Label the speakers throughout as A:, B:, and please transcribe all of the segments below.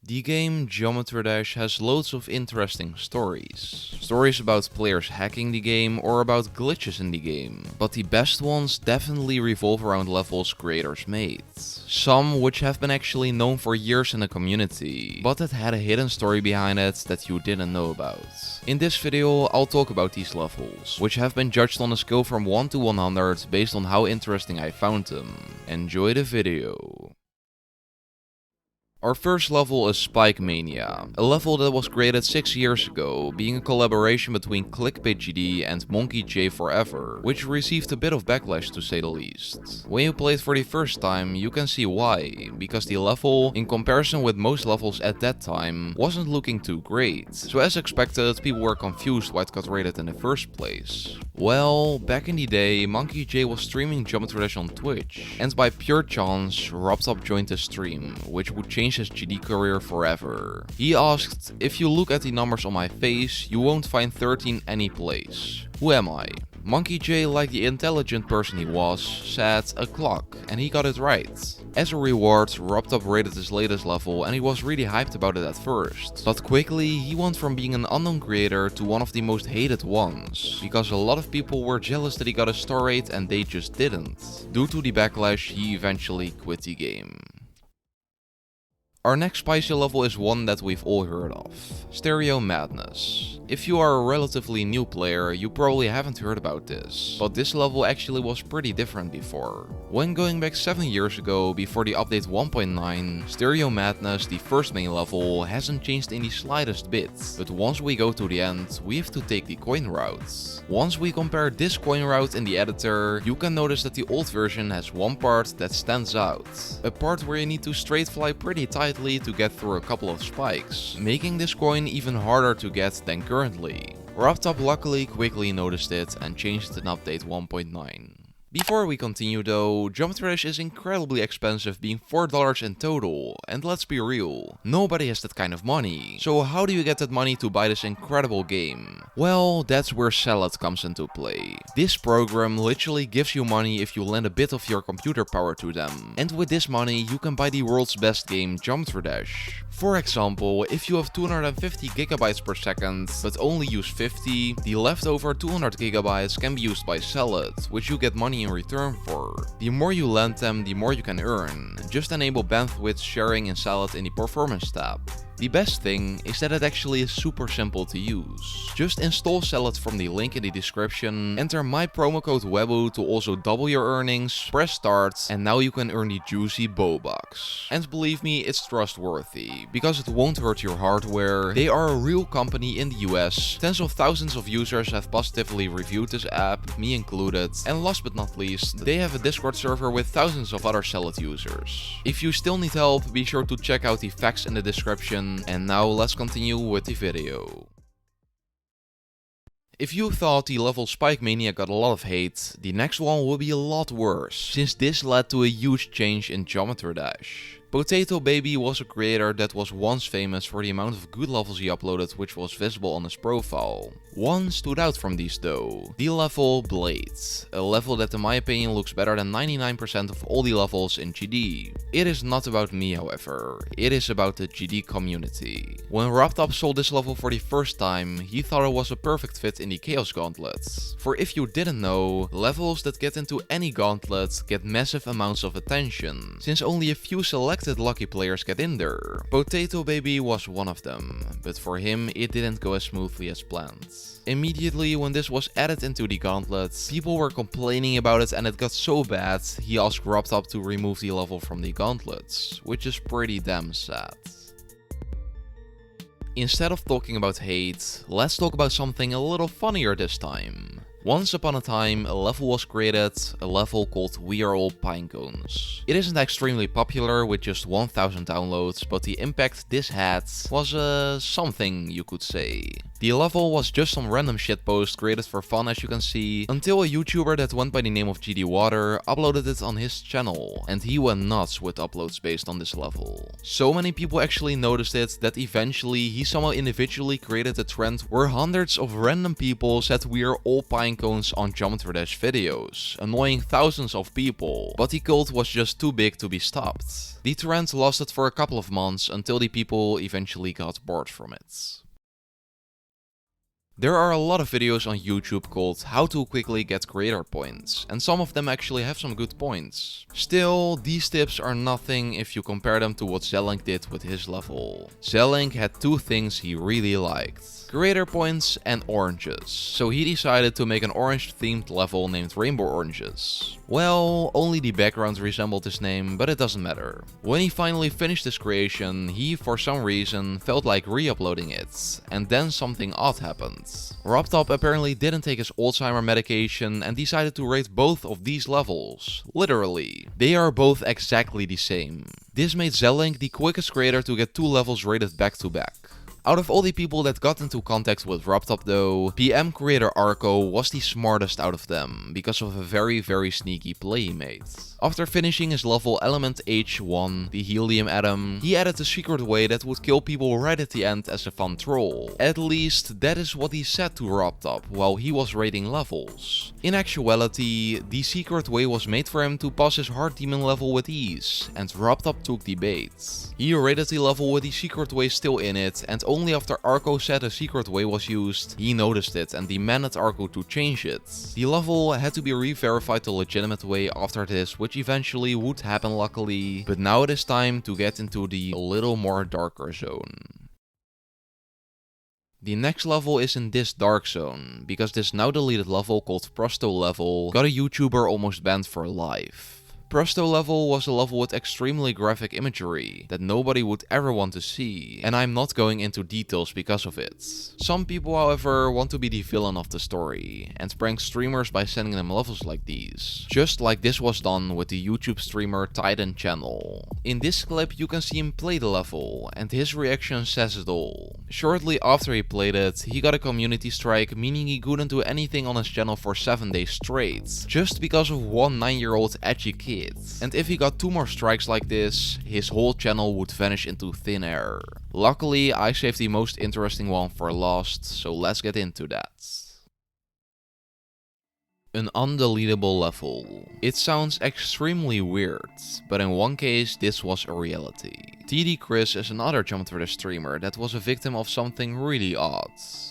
A: The game Geometry Dash has loads of interesting stories. Stories about players hacking the game or about glitches in the game. But the best ones definitely revolve around levels creators made. Some which have been actually known for years in the community, but that had a hidden story behind it that you didn't know about. In this video I'll talk about these levels, which have been judged on a scale from 1 to 100 based on how interesting I found them. Enjoy the video. Our first level is Spike Mania, a level that was created 6 years ago, being a collaboration between Clickbait GD and Monkey J Forever, which received a bit of backlash to say the least. When you play it for the first time, you can see why, because the level, in comparison with most levels at that time, wasn't looking too great. So as expected, people were confused why it got rated in the first place. Well, back in the day, Monkey J was streaming Geometry Dash on Twitch, and by pure chance, RobTop joined the stream, which would change his GD career forever. He asked, "If you look at the numbers on my face, you won't find 13 any place. Who am I?" Monkey J, like the intelligent person he was, said a clock, and he got it right. As a reward, RobTop rated his latest level and he was really hyped about it at first. But quickly, he went from being an unknown creator to one of the most hated ones, because a lot of people were jealous that he got a star rate and they just didn't. Due to the backlash, he eventually quit the game. Our next spicy level is one that we've all heard of, Stereo Madness. If you are a relatively new player, you probably haven't heard about this, but this level actually was pretty different before. When going back 7 years ago, before the update 1.9, Stereo Madness, the first main level, hasn't changed in the slightest bit, but once we go to the end, we have to take the coin route. Once we compare this coin route in the editor, you can notice that the old version has one part that stands out, a part where you need to straight fly pretty tight to get through a couple of spikes, making this coin even harder to get than currently. RobTop luckily quickly noticed it and changed it in update 1.9. Before we continue though, Geometry Dash is incredibly expensive, being $4 in total, and let's be real, nobody has that kind of money. So how do you get that money to buy this incredible game? Well, that's where Salad comes into play. This program literally gives you money if you lend a bit of your computer power to them, and with this money you can buy the world's best game, Geometry Dash. For example, if you have 250 gigabytes per second, but only use 50, the leftover 200 gigabytes can be used by Salad, which you get money in return for. The more you lend them, the more you can earn. Just enable bandwidth sharing in Salad in the Performance tab. The best thing is that it actually is super simple to use. Just install Salad from the link in the description, enter my promo code WEBU to also double your earnings, press start, and now you can earn the juicy Bobucks. And believe me, it's trustworthy, because it won't hurt your hardware. They are a real company in the US, tens of thousands of users have positively reviewed this app, me included, and last but not least, they have a Discord server with thousands of other Salad users. If you still need help, be sure to check out the facts in the description. And now let's continue with the video. If you thought the level Spike Mania got a lot of hate, the next one will be a lot worse, since this led to a huge change in Geometry Dash. Potato Baby was a creator that was once famous for the amount of good levels he uploaded which was visible on his profile. One stood out from these though, the level Blade, a level that in my opinion looks better than 99% of all the levels in GD. It is not about me however, it is about the GD community. When RobTop saw this level for the first time, he thought it was a perfect fit in the Chaos Gauntlet. For if you didn't know, levels that get into any gauntlet get massive amounts of attention, since only a few selected lucky players get in there. Potato Baby was one of them, but for him it didn't go as smoothly as planned. Immediately when this was added into the gauntlet, people were complaining about it and it got so bad, he asked RobTop to remove the level from the gauntlets, which is pretty damn sad. Instead of talking about hate, let's talk about something a little funnier this time. Once upon a time, a level was created, a level called We Are All Pinecones. It isn't extremely popular with just 1000 downloads, but the impact this had was something you could say. The level was just some random shitpost created for fun as you can see, until a YouTuber that went by the name of GD Water uploaded it on his channel, and he went nuts with uploads based on this level. So many people actually noticed it that eventually he somehow individually created a trend where hundreds of random people said We Are All Pinecones pine cones on Geometry Dash videos, annoying thousands of people, but the cult was just too big to be stopped. The trend lasted for a couple of months until the people eventually got bored from it. There are a lot of videos on YouTube called how to quickly get creator points, and some of them actually have some good points. Still, these tips are nothing if you compare them to what Zelink did with his level. Zelink had two things he really liked: creator points and oranges, so he decided to make an orange themed level named Rainbow Oranges. Well, only the background resembled his name, but it doesn't matter. When he finally finished his creation, he for some reason felt like re-uploading it, and then something odd happened. RobTop apparently didn't take his Alzheimer medication and decided to rate both of these levels. Literally. They are both exactly the same. This made Zelink the quickest creator to get 2 levels rated back to back. Out of all the people that got into contact with RobTop though, PM creator Arco was the smartest out of them, because of a very sneaky play he made. After finishing his level Element H1, the helium atom, he added a secret way that would kill people right at the end as a fun troll. At least, that is what he said to RobTop while he was rating levels. In actuality, the secret way was made for him to pass his hard demon level with ease, and RobTop took the bait. He rated the level with the secret way still in it, and only after Arco said a secret way was used, he noticed it and demanded Arco to change it. The level had to be re-verified the legitimate way after this, which eventually would happen luckily, but now it is time to get into the a little more darker zone. The next level is in this dark zone, because this now deleted level called Prosto level got a YouTuber almost banned for life. Prosto level was a level with extremely graphic imagery that nobody would ever want to see, and I'm not going into details because of it. Some people, however, want to be the villain of the story, and prank streamers by sending them levels like these. Just like this was done with the YouTube streamer Titan channel. In this clip you can see him play the level, and his reaction says it all. Shortly after he played it, he got a community strike, meaning he couldn't do anything on his channel for 7 days straight, just because of one 9-year-old edgy kid. And if he got 2 more strikes like this, his whole channel would vanish into thin air. Luckily, I saved the most interesting one for last, so let's get into that. An undeletable level. It sounds extremely weird, but in one case this was a reality. TD Chris is another Geometry Dash streamer that was a victim of something really odd.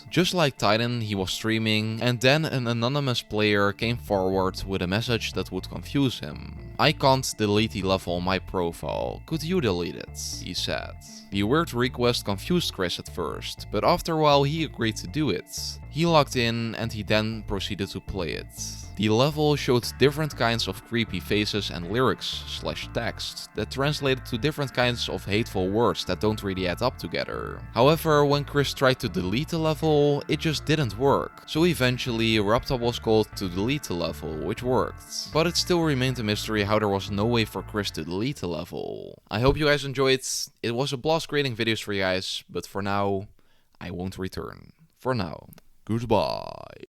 A: Just like Titan, he was streaming, and then an anonymous player came forward with a message that would confuse him. "I can't delete the level on my profile, could you delete it?" he said. The weird request confused Chris at first, but after a while he agreed to do it. He logged in and he then proceeded to play it. The level showed different kinds of creepy faces and lyrics/text that translated to different kinds of hateful words that don't really add up together. However, when Chris tried to delete the level, it just didn't work. So eventually, RobTop was called to delete the level, which worked. But it still remained a mystery how there was no way for Chris to delete the level. I hope you guys enjoyed. It was a blast creating videos for you guys, but for now, I won't return. For now, goodbye.